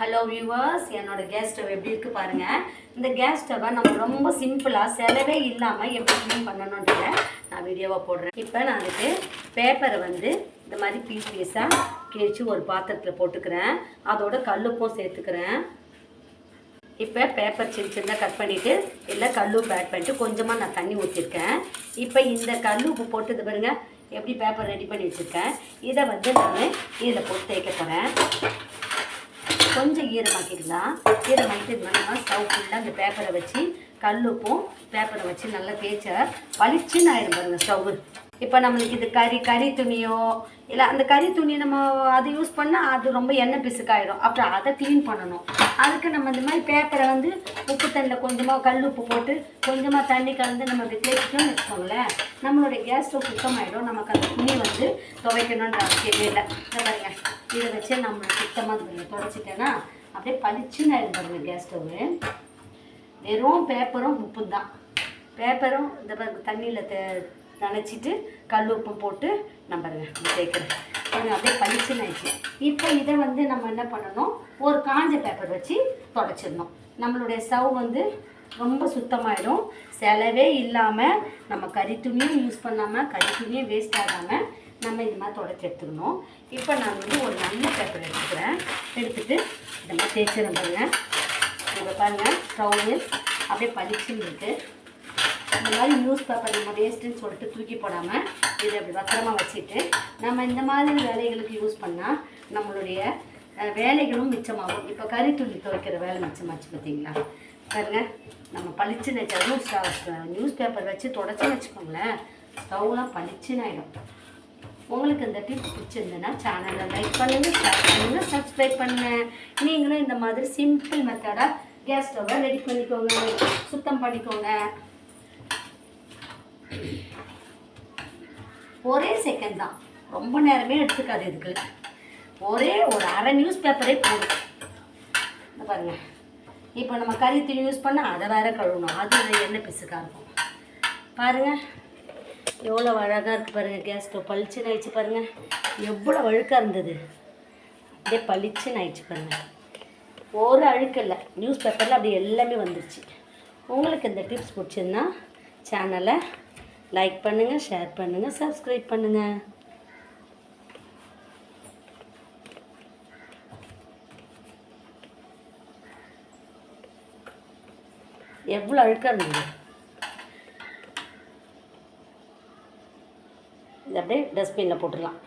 Hello viewers, என்னோட gas stove எப்படி இருக்குது பாருங்கள். இந்த கேஸ் ஸ்டவ்வை நம்ம ரொம்ப சிம்பிளாக செலவே இல்லாமல் எப்படி க்ளீன் பண்ணணுன்றத நான் வீடியோவாக போடுறேன். இப்போ நான் அதுக்கு பேப்பரை இந்த மாதிரி பீஸாக கிழிச்சு ஒரு பாத்திரத்தில் போட்டுக்கிறேன். அதோட கல்லுப்பும் சேர்த்துக்கிறேன். இப்போ பேப்பர் சின்ன கட் பண்ணிவிட்டு இல்லை கல்லுப்பு ஆட் பண்ணிட்டு கொஞ்சமாக நான் தண்ணி ஊற்றிருக்கேன். இப்போ இந்த கல்லுப்பு போட்டது பாருங்கள் எப்படி பேப்பர் ரெடி பண்ணி வச்சுருக்கேன். இதை நான் இதில் போட்டு தேய்க்க போகிறேன். கொஞ்சம் ஈரமாக்கிடலாம். ஈரமாக்கிட்டு இது மாதிரி ஸ்டவ் ஃபுல்லாக அந்த பேப்பரை வச்சு கல்லுப்பும் பேப்பரை வச்சு நல்லா தேய்ச்சா பளிச்சுன்னு ஆயிடும் பாருங்கள் ஸ்டவ்வு. இப்போ நம்மளுக்கு இது கறி துணியோ இல்லை அந்த கறி துணி நம்ம அது யூஸ் பண்ணால் அது ரொம்ப எண்ணெய் பிசுக்காயிடும். அப்புறம் அதை க்ளீன் பண்ணணும். அதுக்கு நம்ம இந்த மாதிரி பேப்பரை உப்பு தண்ணியில் கொஞ்சமாக கல் உப்பு போட்டு கொஞ்சமாக தண்ணி கலந்து நம்ம தேய்ச்சிட்டோம்னு வச்சுக்கோங்களேன், நம்மளுடைய கேஸ் ஸ்டவ் சுத்தமாகிடும். நமக்கு அந்த துணி துவைக்கணுன்ற அவசியமே இல்லை. இதை பாருங்க, இதை வச்சு நம்ம சுத்தமாக துடைச்சிட்டேன்னா அப்படியே பளிச்சுன்னு ஆயிடும் பாருங்கள் கேஸ் ஸ்டவ்வு. வெறும் பேப்பரும் உப்பு தான். பேப்பரும் இந்த தண்ணியில் நனைச்சிட்டு கல் உப்பு போட்டு நம்ம தேய்க்கிறேன். கொஞ்சம் அப்படியே பளிச்சுன்னு ஆயிடுச்சு. இப்போ இதை நம்ம என்ன பண்ணணும், ஒரு காஞ்ச பேப்பர் வச்சு தொடச்சிடணும். நம்மளுடைய ஸ்டவ் ரொம்ப சுத்தமாயிடும். செலவே இல்லாமல் நம்ம கறி துணியும் யூஸ் பண்ணாமல் கறி துணியும் வேஸ்ட் ஆகாமல் நம்ம இது மாதிரி தொடச்சி எடுத்துக்கணும். இப்போ நான் ஒரு நல்ல பேப்பர் எடுத்துக்கிறேன். எடுத்துகிட்டு இந்த மாதிரி தேய்ச்சிடும் பாருங்கள். இப்போ பாருங்கள் ஸ்டவ்வு அப்படியே பளிச்சுன்னு இருக்குது. இந்த மாதிரி நியூஸ் பேப்பர் நம்ம வேஸ்ட்டுன்னு சொல்லிட்டு தூக்கி போடாமல் இதை அப்படி பத்திரமா வச்சுட்டு நம்ம இந்த மாதிரி வேலைகளுக்கு யூஸ் பண்ணால் நம்மளுடைய வேலைகளும் மிச்சமாகும். இப்போ கறி துணி துவைக்கிற வேலை மிச்சமாச்சு பார்த்தீங்களா பாருங்கள். நம்ம பளிச்சுன்னு வச்சாலும் நியூஸ் பேப்பர் வச்சு தொடச்சி வச்சுக்கோங்களேன், ஸ்டவ்லாம் பளிச்சுன்னு ஆகிடும். உங்களுக்கு இந்த டிப்ஸ் பிடிச்சிருந்ததுன்னா சேனலை லைக் பண்ணுங்கள், ஷேர் பண்ணுங்கள், சப்ஸ்கிரைப் பண்ணுங்கள். நீங்களும் இந்த மாதிரி சிம்பிள் மெத்தடாக கேஸ் ஸ்டவ்வை ரெடி பண்ணிக்கோங்க, சுத்தம் பண்ணிக்கோங்க. ஒரே செகண்ட் தான், ரொம்ப நேரமே எடுத்துக்காது. இதுக்கு ஒரே ஒரு அரை நியூஸ் பேப்பரே போடும். பாருங்க, இப்போ நம்ம கறி துணி யூஸ் பண்ணால் அதை வேற கழுவணும், அது எண்ணெய் பிசுக்காக இருக்கும். பாருங்கள் எவ்வளோ அழகாக இருக்குது பாருங்கள். கேஸ் ஸ்டவ் பளிச்சுன்னு ஆயிடுச்சு பாருங்கள். எவ்வளோ அழுக்காக இருந்தது அப்படியே பளிச்சுன்னு ஆயிடுச்சு பாருங்கள். ஒரு அழுக்கு இல்லை, நியூஸ் பேப்பரில் அப்படியே எல்லாமே வந்துடுச்சு. உங்களுக்கு இந்த டிப்ஸ் பிடிச்சிருந்தா சேனலை லைக் பண்ணுங்கள், ஷேர் பண்ணுங்கள், சப்ஸ்கிரைப் பண்ணுங்கள். எவ்வளோ அழுக்காக இருந்தது. இது அப்படியே டஸ்ட்பினில் போட்டுடலாம்.